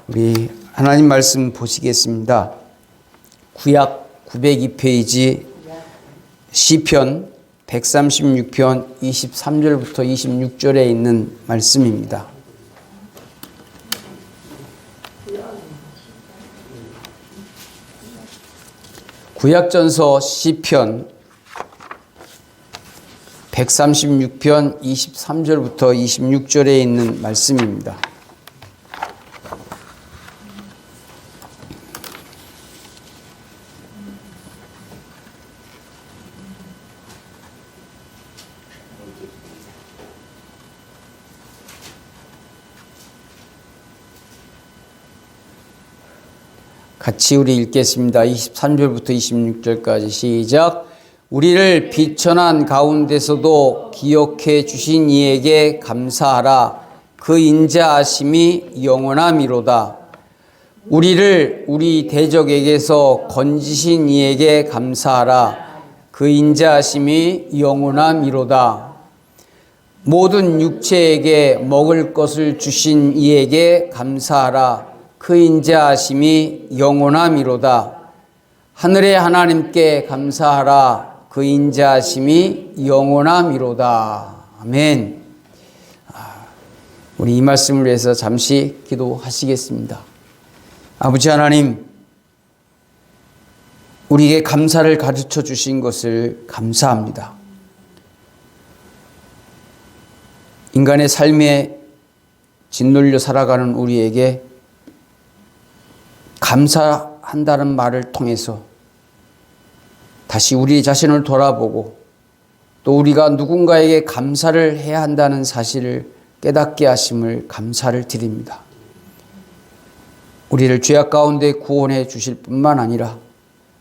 우리 하나님 말씀 보시겠습니다. 구약 902페이지 시편 136편 23절부터 26절에 있는 말씀입니다. 구약전서 시편 136편 23절부터 26절에 있는 말씀입니다. 같이 우리 읽겠습니다. 23절부터 26절까지 시작. 우리를 비천한 가운데서도 기억해 주신 이에게 감사하라. 그 인자하심이 영원함이로다. 우리를 우리 대적에게서 건지신 이에게 감사하라. 그 인자하심이 영원함이로다. 모든 육체에게 먹을 것을 주신 이에게 감사하라. 그 인자하심이 영원함이로다. 하늘의 하나님께 감사하라. 그 인자하심이 영원함이로다. 아멘. 우리 이 말씀을 위해서 잠시 기도하시겠습니다. 아버지 하나님, 우리에게 감사를 가르쳐 주신 것을 감사합니다. 인간의 삶에 짓눌려 살아가는 우리에게 감사한다는 말을 통해서 다시 우리 자신을 돌아보고 또 우리가 누군가에게 감사를 해야 한다는 사실을 깨닫게 하심을 감사를 드립니다. 우리를 죄악 가운데 구원해 주실 뿐만 아니라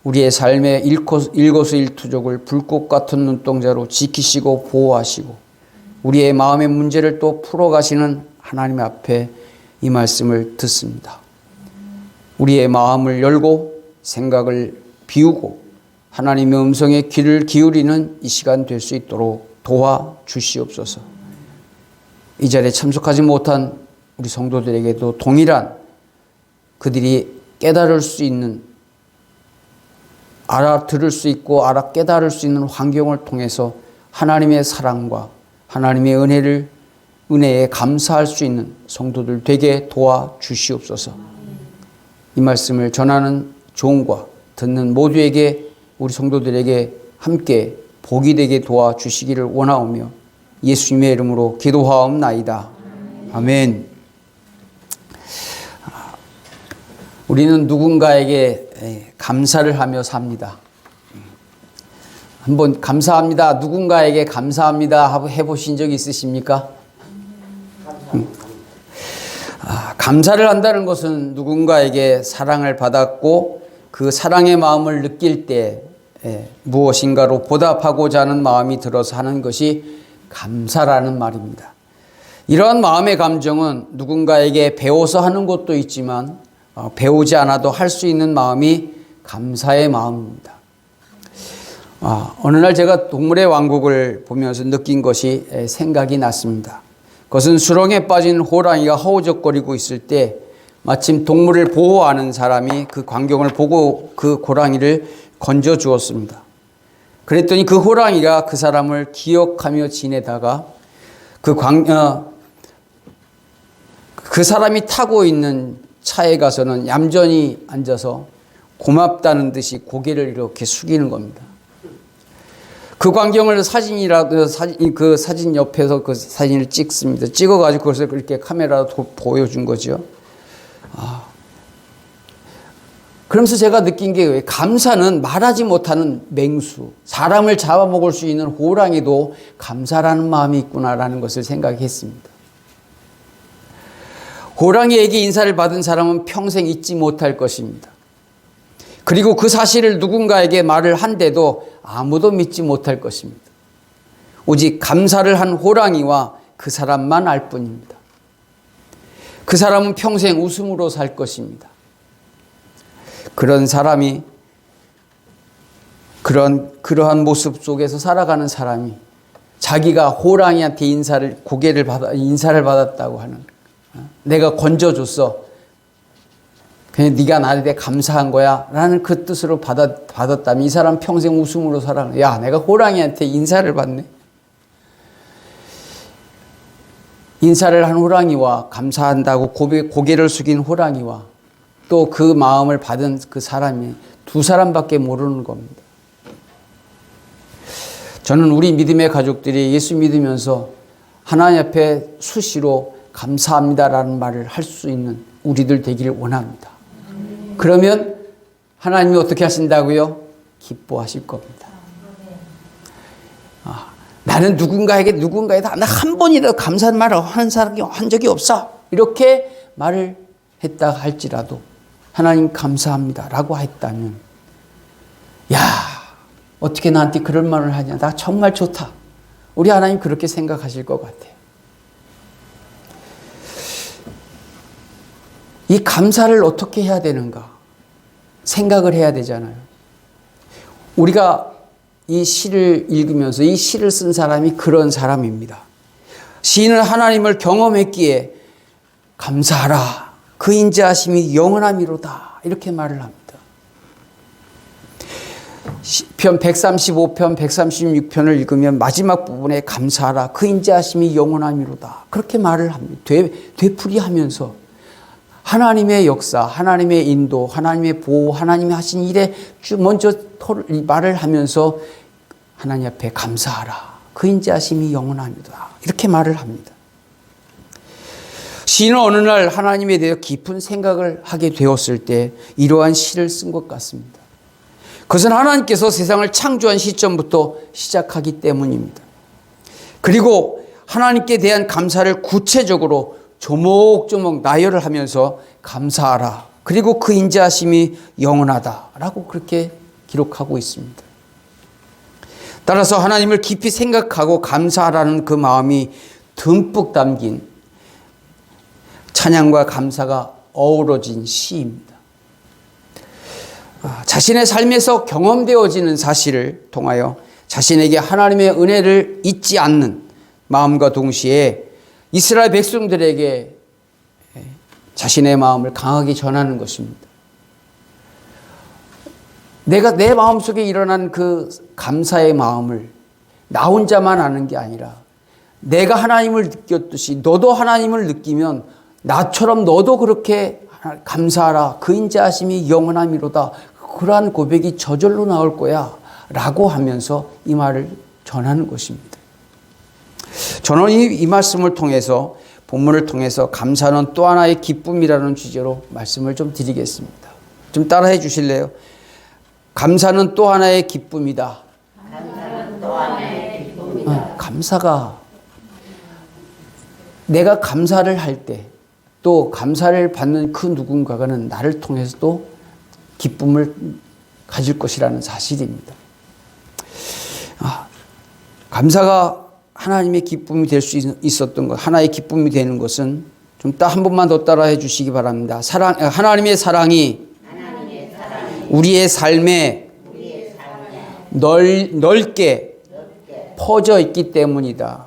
우리의 삶의 일거수일투족을 불꽃 같은 눈동자로 지키시고 보호하시고 우리의 마음의 문제를 또 풀어가시는 하나님 앞에 이 말씀을 듣습니다. 우리의 마음을 열고 생각을 비우고 하나님의 음성에 귀를 기울이는 이 시간 될 수 있도록 도와주시옵소서. 이 자리에 참석하지 못한 우리 성도들에게도 동일한 그들이 깨달을 수 있는, 알아들을 수 있고 깨달을 수 있는 환경을 통해서 하나님의 사랑과 하나님의 은혜에 감사할 수 있는 성도들 되게 도와주시옵소서. 이 말씀을 전하는 종과 듣는 모두에게 우리 성도들에게 함께 복이 되게 도와주시기를 원하오며 예수님의 이름으로 기도하옵나이다. 아멘. 우리는 누군가에게 감사를 하며 삽니다. 한번 감사합니다. 누군가에게 감사합니다 하고 해보신 적 있으십니까? 감사를 한다는 것은 누군가에게 사랑을 받았고 그 사랑의 마음을 느낄 때 무엇인가로 보답하고자 하는 마음이 들어서 하는 것이 감사라는 말입니다. 이러한 마음의 감정은 누군가에게 배워서 하는 것도 있지만 배우지 않아도 할 수 있는 마음이 감사의 마음입니다. 어느 날 제가 동물의 왕국을 보면서 느낀 것이 생각이 났습니다. 그것은 수렁에 빠진 호랑이가 허우적거리고 있을 때 마침 동물을 보호하는 사람이 그 광경을 보고 그 호랑이를 건져 주었습니다. 그랬더니 그 호랑이가 그 사람을 기억하며 지내다가 그 사람이 타고 있는 차에 가서는 얌전히 앉아서 고맙다는 듯이 고개를 이렇게 숙이는 겁니다. 그 광경을 그 사진 옆에서 그 사진을 찍습니다. 찍어가지고 그것을 그렇게 카메라로 보여준 거죠. 그러면서 제가 느낀 게 감사는 말하지 못하는 맹수, 사람을 잡아먹을 수 있는 호랑이도 감사라는 마음이 있구나라는 것을 생각했습니다. 호랑이에게 인사를 받은 사람은 평생 잊지 못할 것입니다. 그리고 그 사실을 누군가에게 말을 한데도 아무도 믿지 못할 것입니다. 오직 감사를 한 호랑이와 그 사람만 알 뿐입니다. 그 사람은 평생 웃음으로 살 것입니다. 그런 사람이 그러한 모습 속에서 살아가는 사람이 자기가 호랑이한테 인사를 받았다고 하는, 내가 건져줬어, 그냥 네가 나에 대해 감사한 거야 라는 그 뜻으로 받았다면 이 사람 평생 웃음으로 살아. 야, 내가 호랑이한테 인사를 받네. 인사를 한 호랑이와 감사한다고 고개를 숙인 호랑이와 또 그 마음을 받은 그 사람이 두 사람밖에 모르는 겁니다. 저는 우리 믿음의 가족들이 예수 믿으면서 하나님 앞에 수시로 감사합니다라는 말을 할 수 있는 우리들 되기를 원합니다. 그러면 하나님이 어떻게 하신다고요? 기뻐하실 겁니다. 나는 누군가에 나 한 번이라도 감사한 말을 한 적이 없어. 이렇게 말을 했다 할지라도 하나님 감사합니다라고 했다면, 야, 어떻게 나한테 그런 말을 하냐. 나 정말 좋다. 우리 하나님 그렇게 생각하실 것 같아요. 이 감사를 어떻게 해야 되는가 생각을 해야 되잖아요. 우리가 이 시를 읽으면서 이 시를 쓴 사람이 그런 사람입니다. 시인은 하나님을 경험했기에 감사하라. 그 인자하심이 영원함이로다. 이렇게 말을 합니다. 시편 135편, 136편을 읽으면 마지막 부분에 감사하라. 그 인자하심이 영원함이로다. 그렇게 말을 합니다. 되풀이하면서 하나님의 역사, 하나님의 인도, 하나님의 보호, 하나님이 하신 일에 먼저 말을 하면서 하나님 앞에 감사하라. 그 인자하심이 영원합니다. 이렇게 말을 합니다. 시인은 어느 날 하나님에 대해 깊은 생각을 하게 되었을 때 이러한 시를 쓴 것 같습니다. 그것은 하나님께서 세상을 창조한 시점부터 시작하기 때문입니다. 그리고 하나님께 대한 감사를 구체적으로 조목조목 나열을 하면서 감사하라. 그리고 그 인자하심이 영원하다라고 그렇게 기록하고 있습니다. 따라서 하나님을 깊이 생각하고 감사하라는 그 마음이 듬뿍 담긴 찬양과 감사가 어우러진 시입니다. 자신의 삶에서 경험되어지는 사실을 통하여 자신에게 하나님의 은혜를 잊지 않는 마음과 동시에 이스라엘 백성들에게 자신의 마음을 강하게 전하는 것입니다. 내가 내 마음속에 일어난 그 감사의 마음을 나 혼자만 아는 게 아니라 내가 하나님을 느꼈듯이 너도 하나님을 느끼면 나처럼 너도 그렇게 감사하라. 그 인자하심이 영원함이로다. 그러한 고백이 저절로 나올 거야 라고 하면서 이 말을 전하는 것입니다. 저는 이 말씀을 통해서 본문을 통해서 감사는 또 하나의 기쁨이라는 주제로 말씀을 좀 드리겠습니다. 좀 따라해 주실래요? 감사는 또 하나의 기쁨이다. 감사는 또 하나의 기쁨이다. 감사가 내가 감사를 할 때 또 감사를 받는 그 누군가는 나를 통해서 또 기쁨을 가질 것이라는 사실입니다. 감사가 하나님의 기쁨이 될 수 있었던 것, 하나의 기쁨이 되는 것은 좀 한 번만 더 따라해 주시기 바랍니다. 하나님의 사랑이 우리의 삶에 넓게 퍼져 있기 때문이다.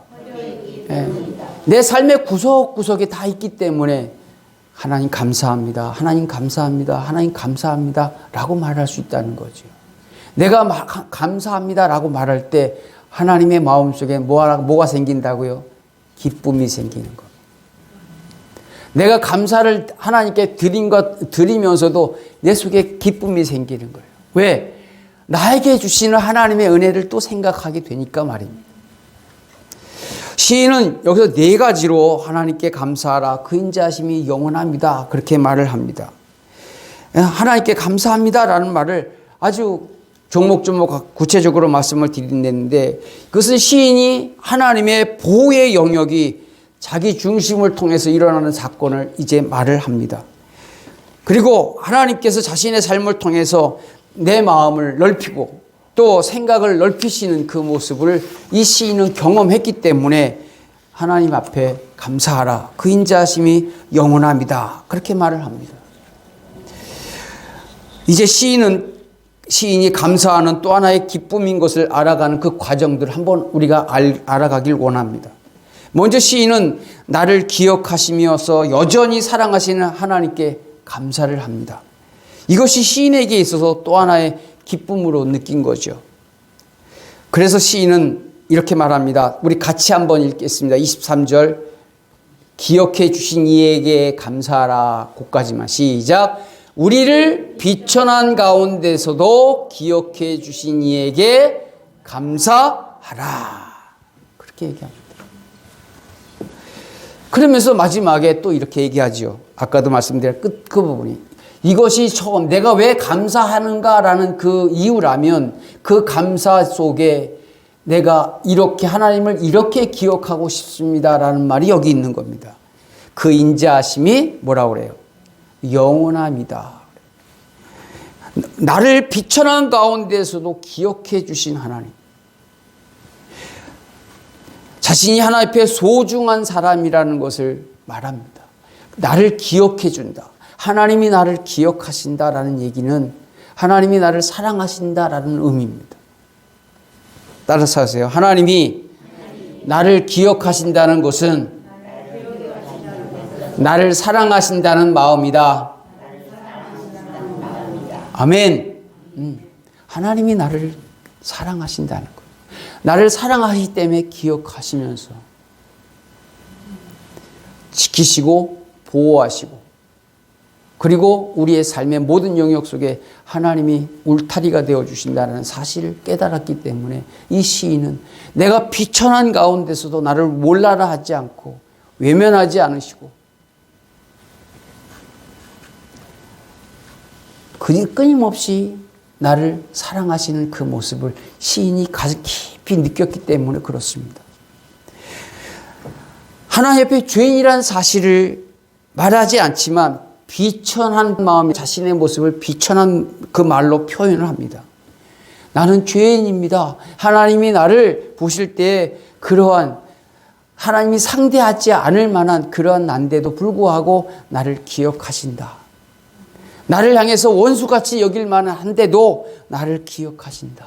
내 삶의 구석구석에 다 있기 때문에 하나님 감사합니다. 하나님 감사합니다. 하나님 감사합니다. 라고 말할 수 있다는 거죠. 내가 감사합니다. 라고 말할 때 하나님의 마음속에 뭐가 생긴다고요? 기쁨이 생기는 겁니다. 내가 감사를 하나님께 드리면서도 내 속에 기쁨이 생기는 거예요. 왜? 나에게 주시는 하나님의 은혜를 또 생각하게 되니까 말입니다. 시인은 여기서 네 가지로 하나님께 감사하라. 그 인자하심이 영원합니다. 그렇게 말을 합니다. 하나님께 감사합니다라는 말을 아주 조목조목 구체적으로 말씀을 드리는데 그것은 시인이 하나님의 보호의 영역이 자기 중심을 통해서 일어나는 사건을 이제 말을 합니다. 그리고 하나님께서 자신의 삶을 통해서 내 마음을 넓히고 또 생각을 넓히시는 그 모습을 이 시인은 경험했기 때문에 하나님 앞에 감사하라. 그 인자하심이 영원합니다. 그렇게 말을 합니다. 이제 시인이 감사하는 또 하나의 기쁨인 것을 알아가는 그 과정들을 한번 우리가 알아가길 원합니다. 먼저 시인은 나를 기억하시면서 여전히 사랑하시는 하나님께 감사를 합니다. 이것이 시인에게 있어서 또 하나의 기쁨으로 느낀 거죠. 그래서 시인은 이렇게 말합니다. 우리 같이 한번 읽겠습니다. 23절. 기억해 주신 이에게 감사하라. 고까지만 시작. 우리를 비천한 가운데서도 기억해 주신 이에게 감사하라. 그렇게 얘기합니다. 그러면서 마지막에 또 이렇게 얘기하죠. 아까도 말씀드린 그 부분이. 이것이 처음 내가 왜 감사하는가라는 그 이유라면 그 감사 속에 내가 이렇게 하나님을 이렇게 기억하고 싶습니다라는 말이 여기 있는 겁니다. 그 인자하심이 뭐라고 그래요? 영원합니다. 나를 비천한 가운데서도 기억해 주신 하나님. 자신이 하나님 앞에 소중한 사람이라는 것을 말합니다. 나를 기억해 준다. 하나님이 나를 기억하신다라는 얘기는 하나님이 나를 사랑하신다라는 의미입니다. 따라서 하세요. 하나님이 나를 기억하신다는 것은 나를 사랑하신다는 마음이다. 아멘. 하나님이 나를 사랑하신다는 것. 나를 사랑하시기 때문에 기억하시면서 지키시고 보호하시고 그리고 우리의 삶의 모든 영역 속에 하나님이 울타리가 되어주신다는 사실을 깨달았기 때문에 이 시인은 내가 비천한 가운데서도 나를 몰라라 하지 않고 외면하지 않으시고 끊임없이 나를 사랑하시는 그 모습을 시인이 가슴 깊이 느꼈기 때문에 그렇습니다. 하나님 앞에 죄인이라는 사실을 말하지 않지만 비천한 마음이 자신의 모습을 비천한 그 말로 표현을 합니다. 나는 죄인입니다. 하나님이 나를 보실 때 그러한 하나님이 상대하지 않을 만한 그러한 난데도 불구하고 나를 기억하신다. 나를 향해서 원수같이 여길 만한데도 나를 기억하신다.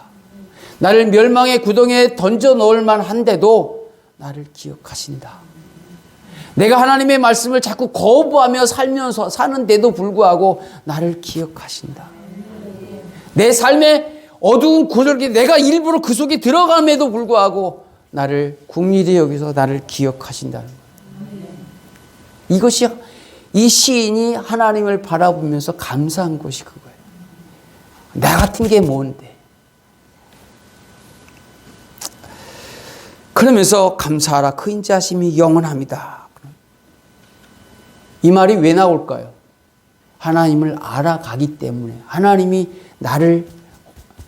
나를 멸망의 구덩이에 던져 넣을 만한데도 나를 기억하신다. 내가 하나님의 말씀을 자꾸 거부하며 살면서 사는데도 불구하고 나를 기억하신다. 내 삶의 어두운 구절기 내가 일부러 그 속에 들어감에도 불구하고 나를 긍휼히 여기서 나를 기억하신다는 거예요. 이것이 이 시인이 하나님을 바라보면서 감사한 것이 그거예요. 나 같은 게 뭔데? 그러면서 감사하라. 그 인자하심이 영원합니다. 이 말이 왜 나올까요? 하나님을 알아가기 때문에 하나님이 나를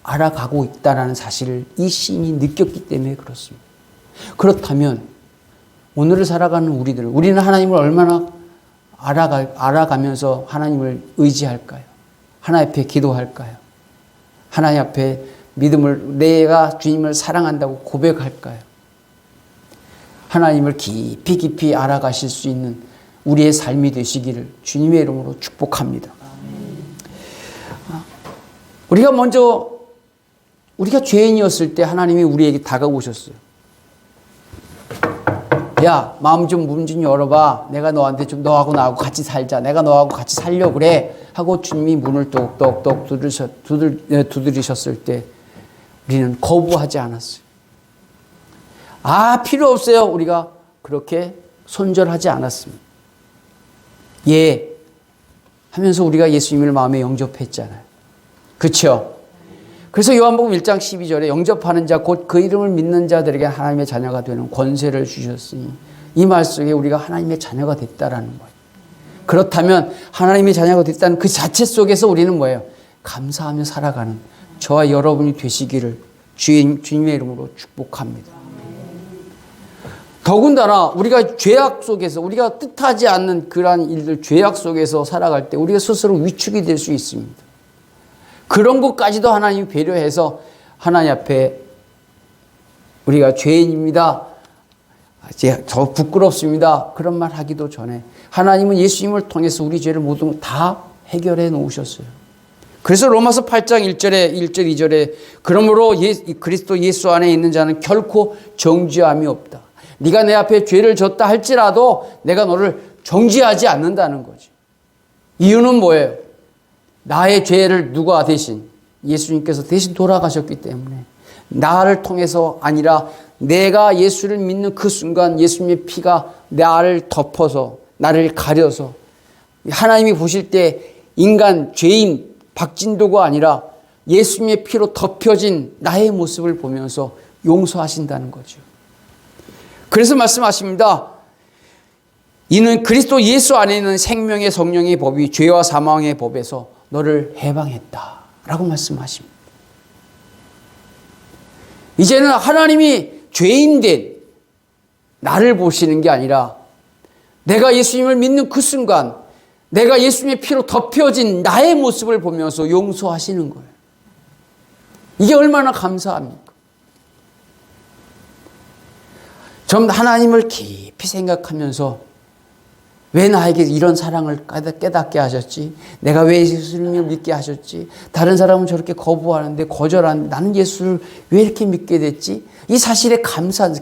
알아가고 있다는 사실을 이 시인이 느꼈기 때문에 그렇습니다. 그렇다면 오늘을 살아가는 우리는 하나님을 얼마나 알아가면서 하나님을 의지할까요? 하나님 앞에 기도할까요? 하나님 앞에 믿음을 내가 주님을 사랑한다고 고백할까요? 하나님을 깊이 알아가실 수 있는 우리의 삶이 되시기를 주님의 이름으로 축복합니다. 우리가 죄인이었을 때 하나님이 우리에게 다가오셨어요. 야, 마음 좀 문 좀 열어봐. 내가 너한테 좀 너하고 나하고 같이 살자. 내가 너하고 같이 살려고 그래. 하고 주님이 문을 똑똑똑 두드리셨을 때 우리는 거부하지 않았어요. 필요 없어요. 우리가 그렇게 손절하지 않았습니다. 예 하면서 우리가 예수님을 마음에 영접했잖아요. 그렇죠? 그래서 요한복음 1장 12절에 영접하는 자 곧 그 이름을 믿는 자들에게 하나님의 자녀가 되는 권세를 주셨으니 이 말 속에 우리가 하나님의 자녀가 됐다라는 거예요. 그렇다면 하나님의 자녀가 됐다는 그 자체 속에서 우리는 뭐예요? 감사하며 살아가는 저와 여러분이 되시기를 주님의 이름으로 축복합니다. 더군다나 우리가 죄악 속에서 우리가 뜻하지 않는 그러한 일들 죄악 속에서 살아갈 때 우리가 스스로 위축이 될 수 있습니다. 그런 것까지도 하나님이 배려해서 하나님 앞에 우리가 죄인입니다. 저 부끄럽습니다. 그런 말 하기도 전에 하나님은 예수님을 통해서 우리 죄를 모두 다 해결해 놓으셨어요. 그래서 로마서 8장 1절에 1절 2절에 그러므로 그리스도 예수 안에 있는 자는 결코 정죄함이 없다. 네가 내 앞에 죄를 졌다 할지라도 내가 너를 정죄하지 않는다는 거지. 이유는 뭐예요? 나의 죄를 누가 대신, 예수님께서 대신 돌아가셨기 때문에 나를 통해서 아니라 내가 예수를 믿는 그 순간 예수님의 피가 나를 덮어서 나를 가려서 하나님이 보실 때 인간 죄인 박진도가 아니라 예수님의 피로 덮여진 나의 모습을 보면서 용서하신다는 거죠. 그래서 말씀하십니다. 이는 그리스도 예수 안에 있는 생명의 성령의 법이 죄와 사망의 법에서 너를 해방했다라고 말씀하십니다. 이제는 하나님이 죄인된 나를 보시는 게 아니라 내가 예수님을 믿는 그 순간 내가 예수님의 피로 덮여진 나의 모습을 보면서 용서하시는 거예요. 이게 얼마나 감사합니까? 전 하나님을 깊이 생각하면서 왜 나에게 이런 사랑을 깨닫게 하셨지? 내가 왜 예수님을 믿게 하셨지? 다른 사람은 저렇게 거부하는데 거절하는데 나는 예수를 왜 이렇게 믿게 됐지? 이 사실에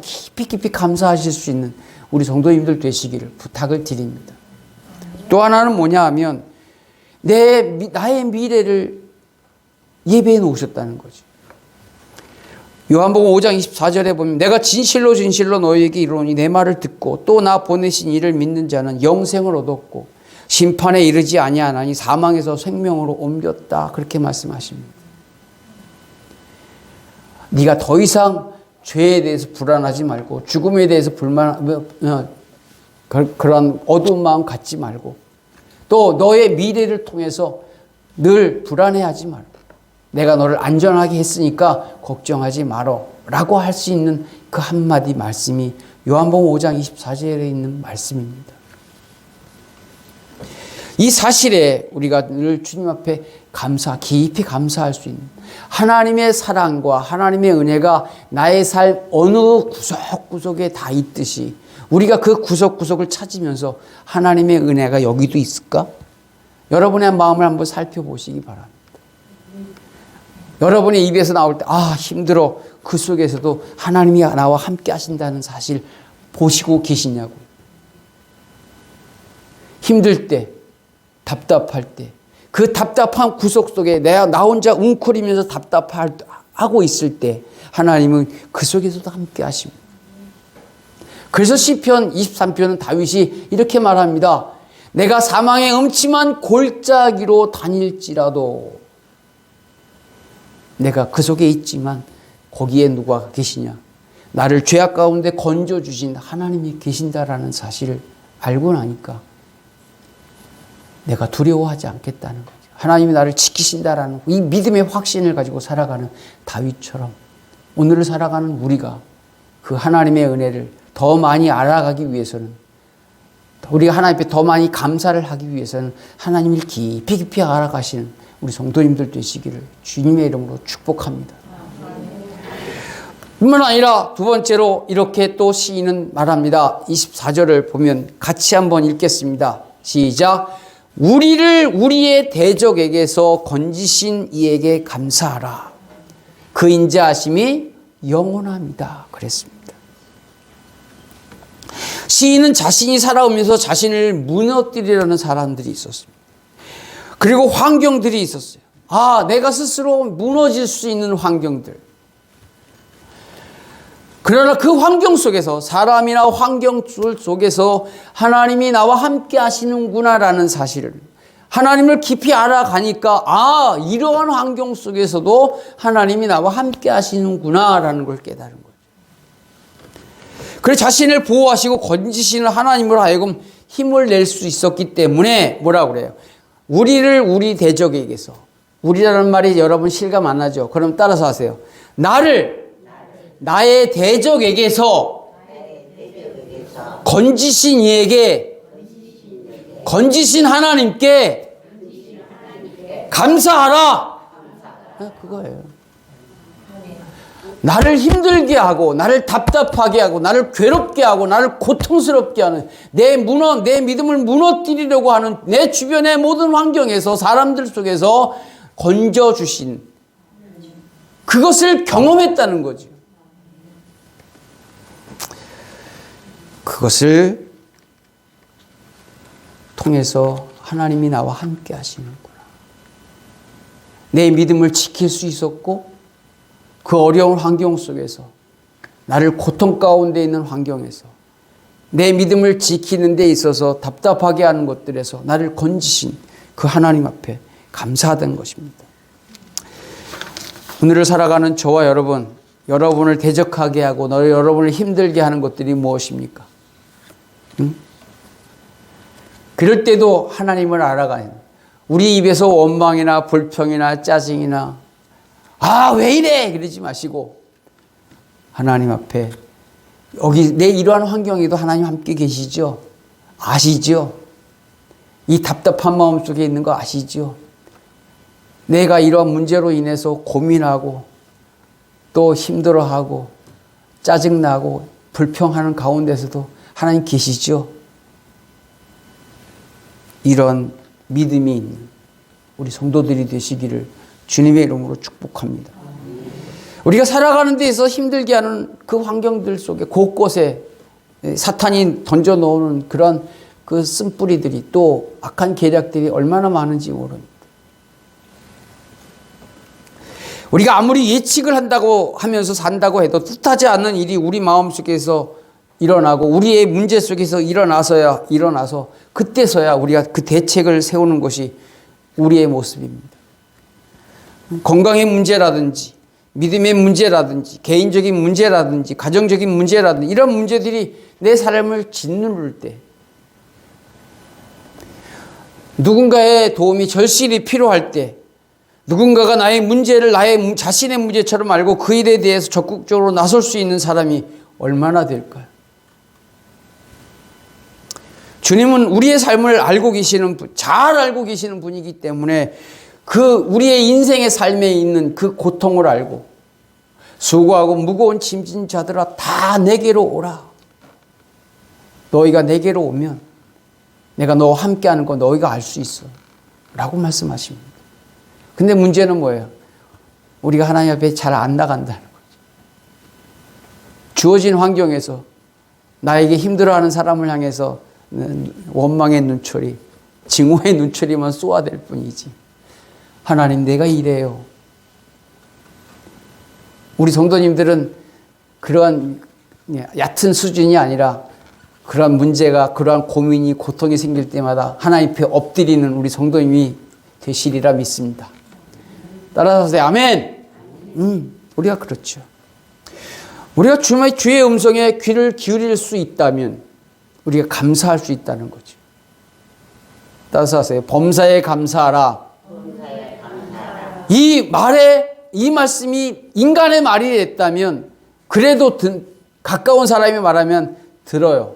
깊이 감사하실 수 있는 우리 성도님들 되시기를 부탁을 드립니다. 또 하나는 뭐냐 하면 나의 미래를 예배해 놓으셨다는 거죠. 요한복음 5장 24절에 보면 내가 진실로 너희에게 이르노니 내 말을 듣고 또 나 보내신 이를 믿는 자는 영생을 얻었고 심판에 이르지 아니하나니 사망에서 생명으로 옮겼다. 그렇게 말씀하십니다. 네가 더 이상 죄에 대해서 불안하지 말고 죽음에 대해서 그런 어두운 마음 갖지 말고 또 너의 미래를 통해서 늘 불안해하지 말고 내가 너를 안전하게 했으니까 걱정하지 마라 라고 할 수 있는 그 한마디 말씀이 요한복음 5장 24절에 있는 말씀입니다. 이 사실에 우리가 늘 주님 앞에 깊이 감사할 수 있는 하나님의 사랑과 하나님의 은혜가 나의 삶 어느 구석구석에 다 있듯이 우리가 그 구석구석을 찾으면서 하나님의 은혜가 여기도 있을까? 여러분의 마음을 한번 살펴보시기 바랍니다. 여러분의 입에서 나올 때 힘들어. 그 속에서도 하나님이 나와 함께 하신다는 사실 보시고 계시냐고. 힘들 때, 답답할 때, 그 답답한 구석 속에 나 혼자 웅크리면서 답답하고 있을 때 하나님은 그 속에서도 함께 하십니다. 그래서 시편 23편은 다윗이 이렇게 말합니다. 내가 사망의 음침한 골짜기로 다닐지라도 내가 그 속에 있지만 거기에 누가 계시냐? 나를 죄악 가운데 건져주신 하나님이 계신다라는 사실을 알고 나니까 내가 두려워하지 않겠다는 거죠. 하나님이 나를 지키신다라는 이 믿음의 확신을 가지고 살아가는 다윗처럼 오늘을 살아가는 우리가 그 하나님의 은혜를 더 많이 알아가기 위해서는 우리가 하나님 앞에 더 많이 감사를 하기 위해서는 하나님을 깊이 알아가시는 우리 성도님들 되시기를 주님의 이름으로 축복합니다. 뿐만 아니라 두 번째로 이렇게 또 시인은 말합니다. 24절을 보면 같이 한번 읽겠습니다. 시작. 우리를 우리의 대적에게서 건지신 이에게 감사하라. 그 인자하심이 영원합니다. 그랬습니다. 시인은 자신이 살아오면서 자신을 무너뜨리려는 사람들이 있었습니다. 그리고 환경들이 있었어요. 내가 스스로 무너질 수 있는 환경들. 그러나 그 환경 속에서 사람이나 환경 속에서 하나님이 나와 함께 하시는구나라는 사실을 하나님을 깊이 알아가니까 이러한 환경 속에서도 하나님이 나와 함께 하시는구나라는 걸 깨달은 거예요. 그래서 자신을 보호하시고 건지시는 하나님으로 하여금 힘을 낼 수 있었기 때문에 뭐라고 그래요? 우리를 우리 대적에게서 우리라는 말이 여러분 실감 안 나죠? 그럼 따라서 하세요. 나의 대적에게서 건지신 이에게 건지신 하나님께 감사하라. 그거예요. 나를 힘들게 하고 나를 답답하게 하고 나를 괴롭게 하고 나를 고통스럽게 하는 내 믿음을 무너뜨리려고 하는 내 주변의 모든 환경에서 사람들 속에서 건져주신 그것을 경험했다는 거죠. 그것을 통해서 하나님이 나와 함께 하시는구나. 내 믿음을 지킬 수 있었고 그 어려운 환경 속에서 나를 고통 가운데 있는 환경에서 내 믿음을 지키는 데 있어서 답답하게 하는 것들에서 나를 건지신 그 하나님 앞에 감사하다는 것입니다. 오늘을 살아가는 저와 여러분을 대적하게 하고 여러분을 힘들게 하는 것들이 무엇입니까? 응? 그럴 때도 하나님을 알아가는, 우리 입에서 원망이나 불평이나 짜증이나 왜 이래 그러지 마시고 하나님 앞에, 여기 내 이러한 환경에도 하나님 함께 계시죠? 아시죠? 이 답답한 마음 속에 있는 거 아시죠? 내가 이러한 문제로 인해서 고민하고 또 힘들어하고 짜증나고 불평하는 가운데서도 하나님 계시죠? 이런 믿음이 있는 우리 성도들이 되시기를 주님의 이름으로 축복합니다. 우리가 살아가는 데에서 힘들게 하는 그 환경들 속에 곳곳에 사탄이 던져놓는 그런 그 쓴뿌리들이, 또 악한 계략들이 얼마나 많은지 모릅니다. 우리가 아무리 예측을 한다고 하면서 산다고 해도 뜻하지 않는 일이 우리 마음속에서 일어나고 우리의 문제 속에서 일어나서 그때서야 우리가 그 대책을 세우는 것이 우리의 모습입니다. 건강의 문제라든지 믿음의 문제라든지 개인적인 문제라든지 가정적인 문제라든지 이런 문제들이 내 삶을 짓누를 때, 누군가의 도움이 절실히 필요할 때, 누군가가 나의 문제를 나의 자신의 문제처럼 알고 그 일에 대해서 적극적으로 나설 수 있는 사람이 얼마나 될까요? 주님은 우리의 삶을 알고 계시는 분, 잘 알고 계시는 분이기 때문에 그 우리의 인생의 삶에 있는 그 고통을 알고, 수고하고 무거운 짐진 자들아 다 내게로 오라. 너희가 내게로 오면 내가 너와 함께하는 거 너희가 알 수 있어 라고 말씀하십니다. 근데 문제는 뭐예요? 우리가 하나님 앞에 잘 안 나간다는 거죠. 주어진 환경에서 나에게 힘들어하는 사람을 향해서 원망의 눈초리, 증오의 눈초리만 쏘아댈 뿐이지, 하나님 내가 이래요. 우리 성도님들은 그러한 얕은 수준이 아니라 그러한 문제가, 그러한 고민이, 고통이 생길 때마다 하나님 앞에 엎드리는 우리 성도님이 되시리라 믿습니다. 따라서 아멘. 우리가 그렇죠. 우리가 주의 음성에 귀를 기울일 수 있다면 우리가 감사할 수 있다는 거죠. 따라서 하세요. 범사에 감사하라. 이 말씀이 인간의 말이 됐다면 그래도 가까운 사람이 말하면 들어요.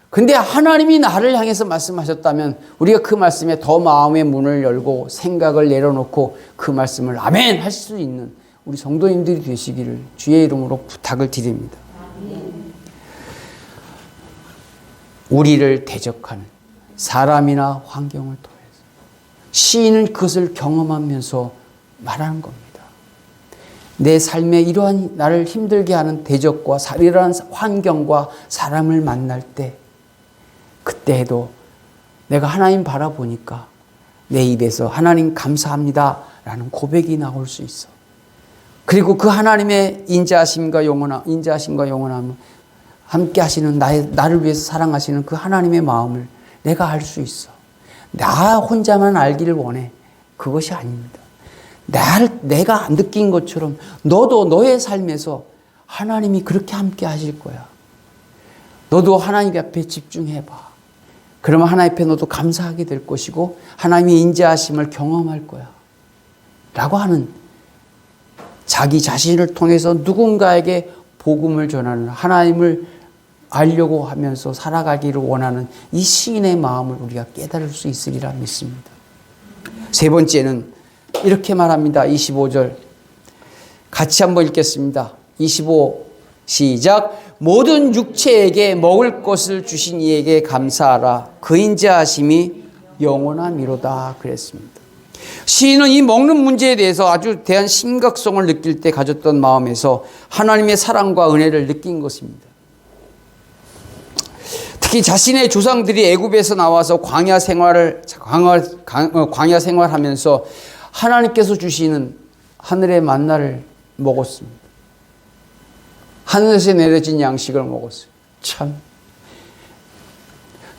근데 하나님이 나를 향해서 말씀하셨다면 우리가 그 말씀에 더 마음의 문을 열고 생각을 내려놓고 그 말씀을 아멘 할 수 있는 우리 성도님들이 되시기를 주의 이름으로 부탁을 드립니다. 우리를 대적하는 사람이나 환경을 통해서 시인은 그것을 경험하면서 말하는 겁니다. 내 삶에 이러한 나를 힘들게 하는 대적과 이러한 환경과 사람을 만날 때, 그때에도 내가 하나님 바라보니까 내 입에서 하나님 감사합니다 라는 고백이 나올 수 있어. 그리고 그 하나님의 인자하심과 영원함을 함께 하시는 나를 위해서 사랑하시는 그 하나님의 마음을 내가 알 수 있어. 나 혼자만 알기를 원해. 그것이 아닙니다. 내가 느낀 것처럼 너도 너의 삶에서 하나님이 그렇게 함께 하실 거야. 너도 하나님 앞에 집중해봐. 그러면 하나님 앞에 너도 감사하게 될 것이고 하나님의 인자하심을 경험할 거야 라고 하는, 자기 자신을 통해서 누군가에게 복음을 전하는, 하나님을 알려고 하면서 살아가기를 원하는 이 시인의 마음을 우리가 깨달을 수 있으리라 믿습니다. 세 번째는 이렇게 말합니다. 25절 같이 한번 읽겠습니다. 25 시작. 모든 육체에게 먹을 것을 주신 이에게 감사하라. 그 인자하심이 영원함이로다 그랬습니다. 시인은 이 먹는 문제에 대해서 아주 대한 심각성을 느낄 때 가졌던 마음에서 하나님의 사랑과 은혜를 느낀 것입니다. 특히 자신의 조상들이 애굽에서 나와서 광야 생활하면서 하나님께서 주시는 하늘의 만나를 먹었습니다. 하늘에서 내려진 양식을 먹었어요. 참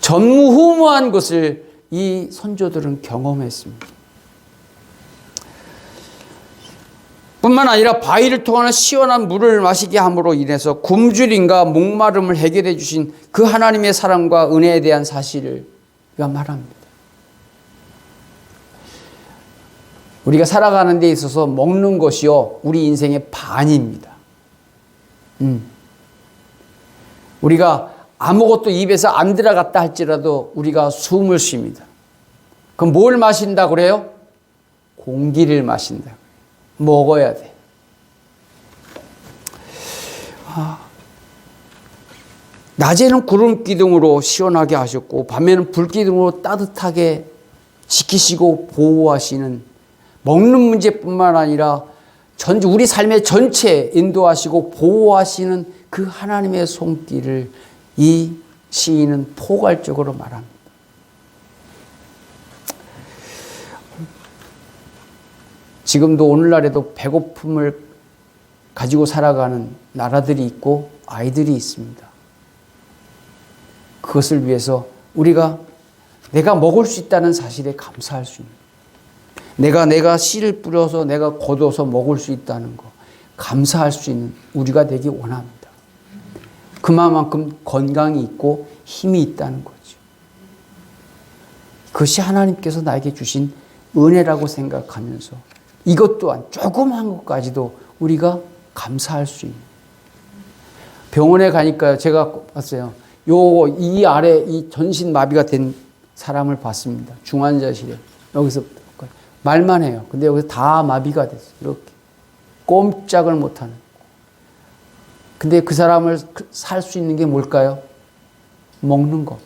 전무후무한 것을 이 선조들은 경험했습니다. 뿐만 아니라 바위를 통하는 시원한 물을 마시게 함으로 인해서 굶주림과 목마름을 해결해 주신 그 하나님의 사랑과 은혜에 대한 사실을 우리가 말합니다. 우리가 살아가는 데 있어서 먹는 것이요, 우리 인생의 반입니다. 우리가 아무것도 입에서 안 들어갔다 할지라도 우리가 숨을 쉽니다. 그럼 뭘 마신다고 그래요? 공기를 마신다. 먹어야 돼. 낮에는 구름 기둥으로 시원하게 하셨고 밤에는 불 기둥으로 따뜻하게 지키시고 보호하시는, 먹는 문제뿐만 아니라 우리 삶의 전체 인도하시고 보호하시는 그 하나님의 손길을 이 시인은 포괄적으로 말합니다. 지금도 오늘날에도 배고픔을 가지고 살아가는 나라들이 있고 아이들이 있습니다. 그것을 위해서 내가 먹을 수 있다는 사실에 감사할 수 있는, 내가 씨를 뿌려서 내가 거둬서 먹을 수 있다는 거 감사할 수 있는 우리가 되기 원합니다. 그만큼 건강이 있고 힘이 있다는 거죠. 그것이 하나님께서 나에게 주신 은혜라고 생각하면서 이것 또한 조그만 것까지도 우리가 감사할 수 있는. 병원에 가니까 제가 봤어요. 이 아래 이 전신 마비가 된 사람을 봤습니다. 중환자실에. 여기서 말만 해요. 근데 여기서 다 마비가 됐어요. 이렇게. 꼼짝을 못하는. 근데 그 사람을 살 수 있는 게 뭘까요? 먹는 거.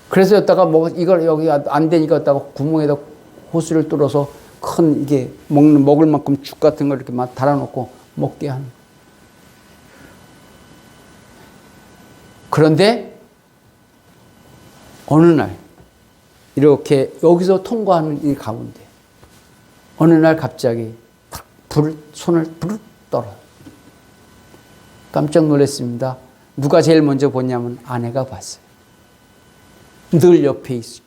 그래서 여기다가 이걸 여기 안 되니까 여기다가 구멍에다 호스를 뚫어서 큰 이게 먹을 만큼 죽 같은 걸 이렇게 막 달아놓고 먹게 하는. 그런데 어느 날 이렇게 여기서 통과하는 이 가운데 어느 날 갑자기 손을 부르 떨어요. 깜짝 놀랐습니다. 누가 제일 먼저 보냐면 아내가 봤어요. 늘 옆에 있어요.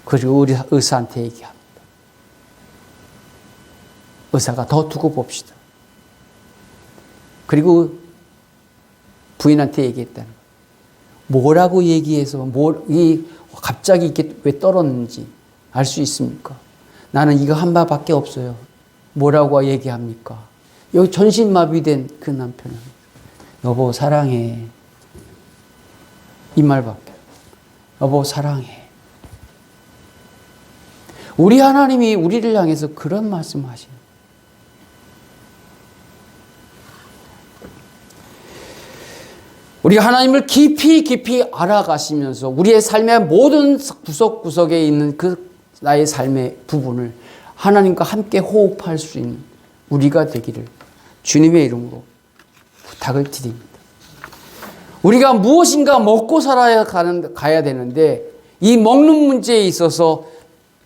그리고 우리 의사한테 얘기합니다. 의사가 더 두고 봅시다. 그리고 부인한테 얘기했다는 거예요. 뭐라고 얘기해서 갑자기 이렇게 왜 떨었는지 알 수 있습니까? 나는 이거 한 말밖에 없어요. 뭐라고 얘기합니까? 여기 전신마비된 그 남편은 여보 사랑해. 이 말밖에. 여보 사랑해. 우리 하나님이 우리를 향해서 그런 말씀을 하시는. 우리 하나님을 깊이 알아가시면서 우리의 삶의 모든 구석구석에 있는 그 나의 삶의 부분을 하나님과 함께 호흡할 수 있는 우리가 되기를 주님의 이름으로 부탁을 드립니다. 우리가 무엇인가 먹고 가야 되는데 이 먹는 문제에 있어서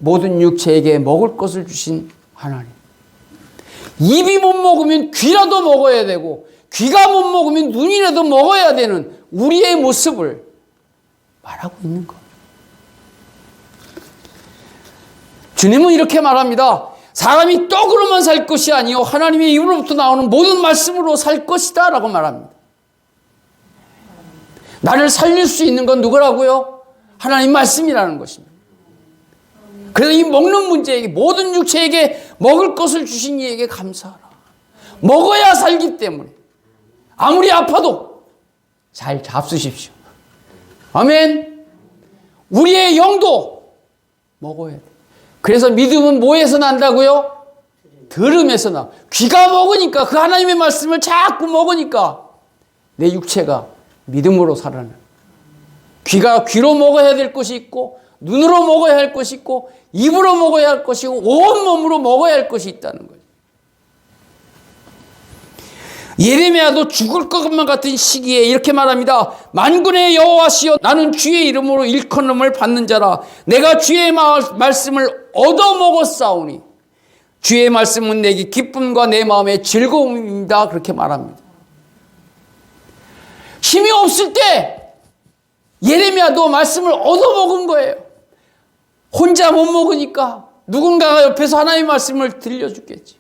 모든 육체에게 먹을 것을 주신 하나님. 입이 못 먹으면 귀라도 먹어야 되고 귀가 못 먹으면 눈이라도 먹어야 되는 우리의 모습을 말하고 있는 것. 주님은 이렇게 말합니다. 사람이 떡으로만 살 것이 아니요 하나님의 입으로부터 나오는 모든 말씀으로 살 것이다 라고 말합니다. 나를 살릴 수 있는 건 누구라고요? 하나님 말씀이라는 것입니다. 그래서 이 먹는 문제에게 모든 육체에게 먹을 것을 주신 이에게 감사하라. 먹어야 살기 때문에 아무리 아파도 잘 잡수십시오. 아멘. 우리의 영도 먹어야 돼. 그래서 믿음은 뭐에서 난다고요? 들음에서 나. 귀가 먹으니까 그 하나님의 말씀을 자꾸 먹으니까 내 육체가 믿음으로 살아나. 귀로 먹어야 될 것이 있고 눈으로 먹어야 할 것이 있고 입으로 먹어야 할 것이고 온 몸으로 먹어야 할 것이 있다는 거예요. 예레미야도 죽을 것만 같은 시기에 이렇게 말합니다. 만군의 여호와시여, 나는 주의 이름으로 일컬음을 받는 자라. 내가 주의 말씀을 얻어먹었사오니 주의 말씀은 내게 기쁨과 내 마음의 즐거움입니다. 그렇게 말합니다. 힘이 없을 때 예레미야도 말씀을 얻어먹은 거예요. 혼자 못 먹으니까 누군가가 옆에서 하나님의 말씀을 들려주겠지.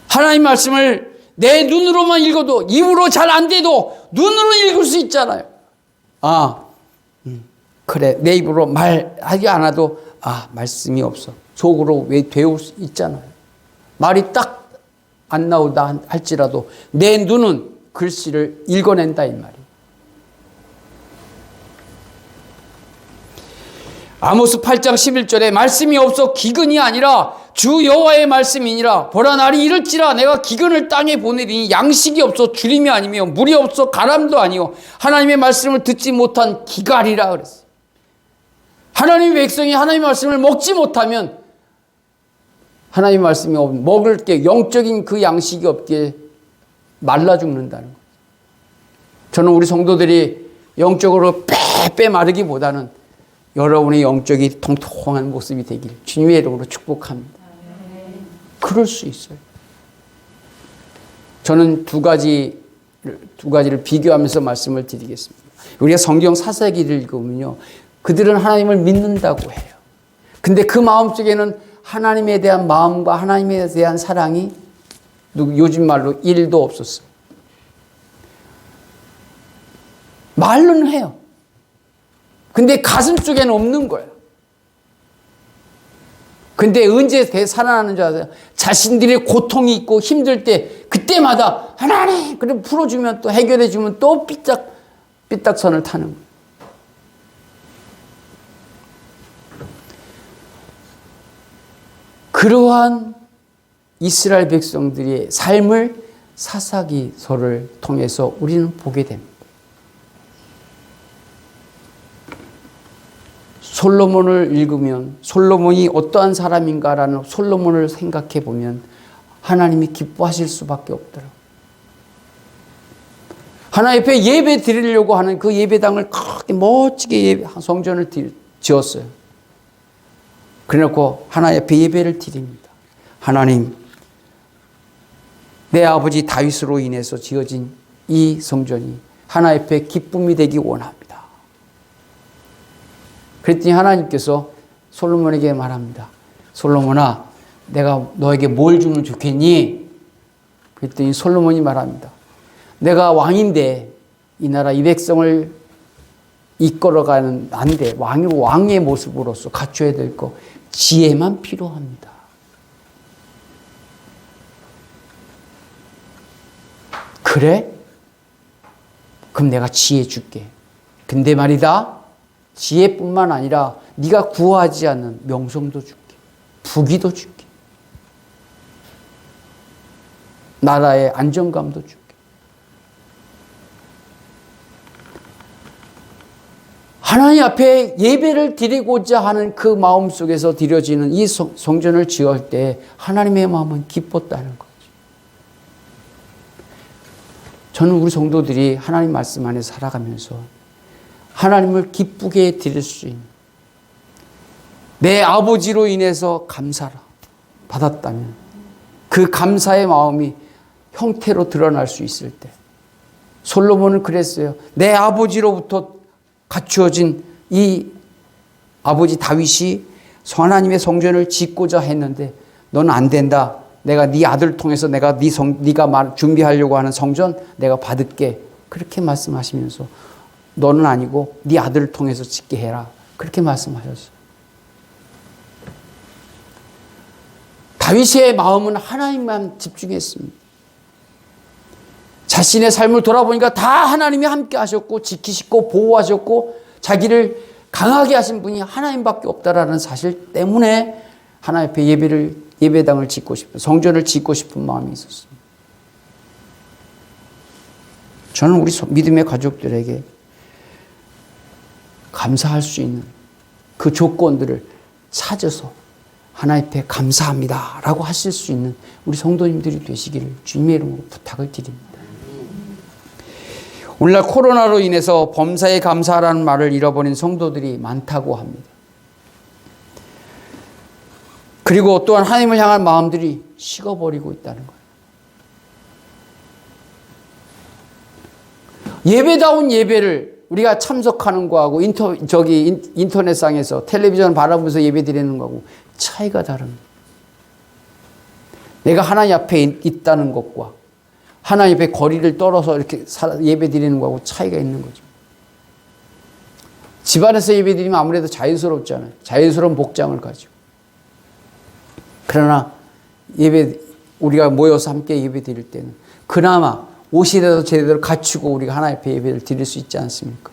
하나님 말씀을 내 눈으로만 읽어도, 입으로 잘 안 돼도 눈으로 읽을 수 있잖아요. 그래, 내 입으로 말하지 않아도 말씀이 없어. 속으로 왜 배울 수 있잖아요. 말이 딱 안 나오다 할지라도 내 눈은 글씨를 읽어낸다 이 말이에요. 아모스 8장 11절에 말씀이 없어 기근이 아니라 주 여호와의 말씀이니라. 보라, 날이 이를지라 내가 기근을 땅에 보내리니 양식이 없어 주림이 아니며 물이 없어 가람도 아니요 하나님의 말씀을 듣지 못한 기갈이라 그랬어요. 하나님의 백성이 하나님의 말씀을 먹지 못하면 하나님의 말씀이 먹을 게 영적인 그 양식이 없게 말라 죽는다는 거죠. 저는 우리 성도들이 영적으로 빼 마르기보다는 여러분의 영적이 통통한 모습이 되길 주님의 이름으로 축복합니다. 그럴 수 있어요. 저는 두 가지를 비교하면서 말씀을 드리겠습니다. 우리가 성경 사사기를 읽으면요, 그들은 하나님을 믿는다고 해요. 근데 그 마음속에는 하나님에 대한 마음과 하나님에 대한 사랑이 요즘 말로 1도 없었어요. 말로는 해요. 근데 가슴 속에는 없는 거예요. 근데 언제 살아나는 줄 아세요? 자신들의 고통이 있고 힘들 때 그때마다 하나님 그래 풀어주면 또 해결해주면 또 삐딱선을 타는 거예요. 그러한 이스라엘 백성들의 삶을 사사기서를 통해서 우리는 보게 됩니다. 솔로몬을 읽으면 솔로몬이 어떠한 사람인가라는 솔로몬을 생각해 보면 하나님이 기뻐하실 수밖에 없더라고요. 하나님 앞에 예배 드리려고 하는 그 예배당을 크게 멋지게 성전을 지었어요. 그래놓고 하나님 앞에 예배를 드립니다. 하나님, 내 아버지 다윗으로 인해서 지어진 이 성전이 하나님 앞에 기쁨이 되기 원합니다. 그랬더니 하나님께서 솔로몬에게 말합니다. 솔로몬아, 내가 너에게 뭘 주면 좋겠니? 그랬더니 솔로몬이 말합니다. 내가 왕인데 이 나라 이 백성을 이끌어가는 난데 왕의 모습으로서 갖춰야 될 거 지혜만 필요합니다. 그래? 그럼 내가 지혜 줄게. 근데 말이다, 지혜뿐만 아니라 네가 구하지 않는 명성도 줄게. 부귀도 줄게. 나라의 안정감도 줄게. 하나님 앞에 예배를 드리고자 하는 그 마음 속에서 드려지는 이 성전을 지을 때 하나님의 마음은 기뻤다는 거죠. 저는 우리 성도들이 하나님 말씀 안에 살아가면서 하나님을 기쁘게 드릴 수 있는, 내 아버지로 인해서 감사를 받았다면 그 감사의 마음이 형태로 드러날 수 있을 때, 솔로몬은 그랬어요. 내 아버지로부터 갖추어진 이 아버지 다윗이 하나님의 성전을 짓고자 했는데 너는 안 된다. 내가 네 아들 통해서 내가 네가 준비하려고 하는 성전 내가 받을게. 그렇게 말씀하시면서 너는 아니고 네 아들을 통해서 짓게 해라. 그렇게 말씀하셨어요. 다윗의 마음은 하나님만 집중했습니다. 자신의 삶을 돌아보니까 다 하나님이 함께 하셨고 지키시고 보호하셨고 자기를 강하게 하신 분이 하나님밖에 없다라는 사실 때문에 하나님 앞에 예배당을 짓고 싶은, 성전을 짓고 싶은 마음이 있었습니다. 저는 우리 믿음의 가족들에게 감사할 수 있는 그 조건들을 찾아서 하나님 앞에 감사합니다 라고 하실 수 있는 우리 성도님들이 되시기를 주님의 이름으로 부탁을 드립니다. 오늘날 코로나로 인해서 범사에 감사하라는 말을 잃어버린 성도들이 많다고 합니다. 그리고 또한 하나님을 향한 마음들이 식어버리고 있다는 거예요. 예배다운 예배를 우리가 참석하는 거하고 인터넷상에서 텔레비전 바라보면서 예배 드리는 거하고 차이가 다릅니다. 내가 하나님 앞에 있다는 것과 하나님 앞에 거리를 떨어서 이렇게 예배 드리는 거하고 차이가 있는 거죠. 집안에서 예배 드리면 아무래도 자유스럽잖아요. 자유스러운 복장을 가지고. 그러나 우리가 모여서 함께 예배 드릴 때는 그나마 옷이라도 제대로 갖추고 우리가 하나님 앞에 예배를 드릴 수 있지 않습니까?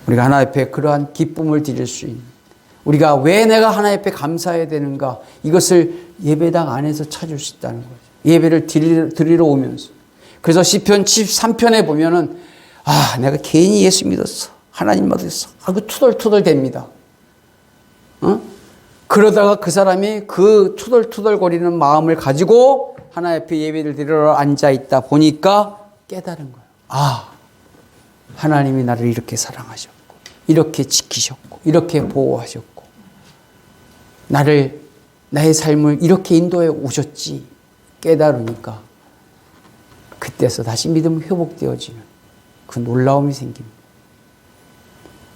우리가 하나님 앞에 그러한 기쁨을 드릴 수 있는, 우리가 왜 내가 하나님 앞에 감사해야 되는가, 이것을 예배당 안에서 찾을 수 있다는 거죠. 예배를 드리러 오면서. 그래서 시편 73편에 보면은 내가 괜히 예수 믿었어, 하나님 믿었어 하고 투덜투덜 됩니다. 그러다가 그 사람이 그 투덜투덜거리는 마음을 가지고 하나님 앞에 예배를 드리러 앉아있다 보니까 깨달은 거예요. 하나님이 나를 이렇게 사랑하셨고, 이렇게 지키셨고, 이렇게 보호하셨고, 나의 삶을 이렇게 인도해 오셨지 깨달으니까 그때서 다시 믿음이 회복되어지는 그 놀라움이 생깁니다.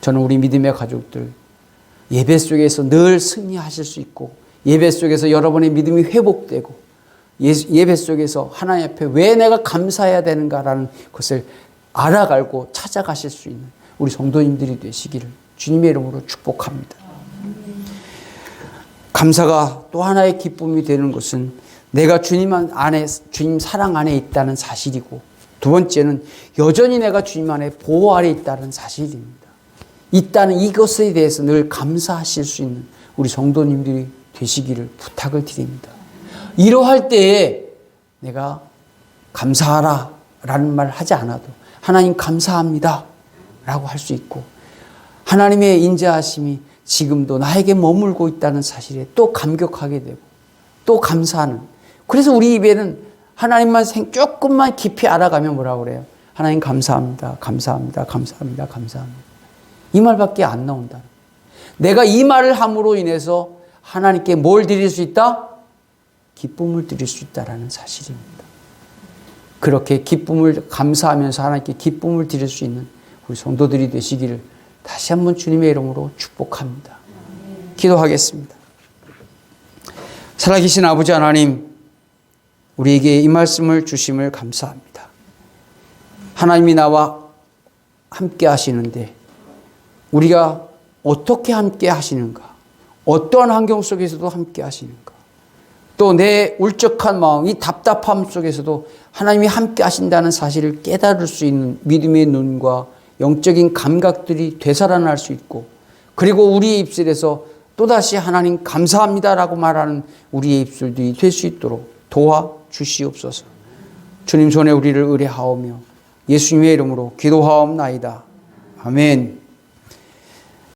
저는 우리 믿음의 가족들 예배 속에서 늘 승리하실 수 있고, 예배 속에서 여러분의 믿음이 회복되고, 예배 속에서 하나님 앞에 왜 내가 감사해야 되는가라는 것을 알아가고 찾아가실 수 있는 우리 성도님들이 되시기를 주님의 이름으로 축복합니다. 감사가 또 하나의 기쁨이 되는 것은 내가 주님 사랑 안에 있다는 사실이고, 두 번째는 여전히 내가 주님 안에 보호 아래 있다는 사실입니다. 있다는 이것에 대해서 늘 감사하실 수 있는 우리 성도님들이 되시기를 부탁을 드립니다. 이러할 때에 내가 감사하라 라는 말 하지 않아도 하나님 감사합니다 라고 할 수 있고, 하나님의 인자하심이 지금도 나에게 머물고 있다는 사실에 또 감격하게 되고 또 감사하는, 그래서 우리 입에는 하나님만 조금만 깊이 알아가면 뭐라고 그래요? 하나님 감사합니다, 감사합니다, 감사합니다, 감사합니다. 이 말밖에 안 나온다. 내가 이 말을 함으로 인해서 하나님께 뭘 드릴 수 있다? 기쁨을 드릴 수 있다는 사실입니다. 그렇게 기쁨을 감사하면서 하나님께 기쁨을 드릴 수 있는 우리 성도들이 되시기를 다시 한번 주님의 이름으로 축복합니다. 기도하겠습니다. 살아계신 아버지 하나님, 우리에게 이 말씀을 주심을 감사합니다. 하나님이 나와 함께 하시는데 우리가 어떻게 함께 하시는가, 어떠한 환경 속에서도 함께 하시는가, 또 내 울적한 마음, 이 답답함 속에서도 하나님이 함께 하신다는 사실을 깨달을 수 있는 믿음의 눈과 영적인 감각들이 되살아날 수 있고, 그리고 우리의 입술에서 또다시 하나님 감사합니다라고 말하는 우리의 입술들이 될 수 있도록 도와주시옵소서. 주님 손에 우리를 의뢰하오며 예수님의 이름으로 기도하옵나이다. 아멘.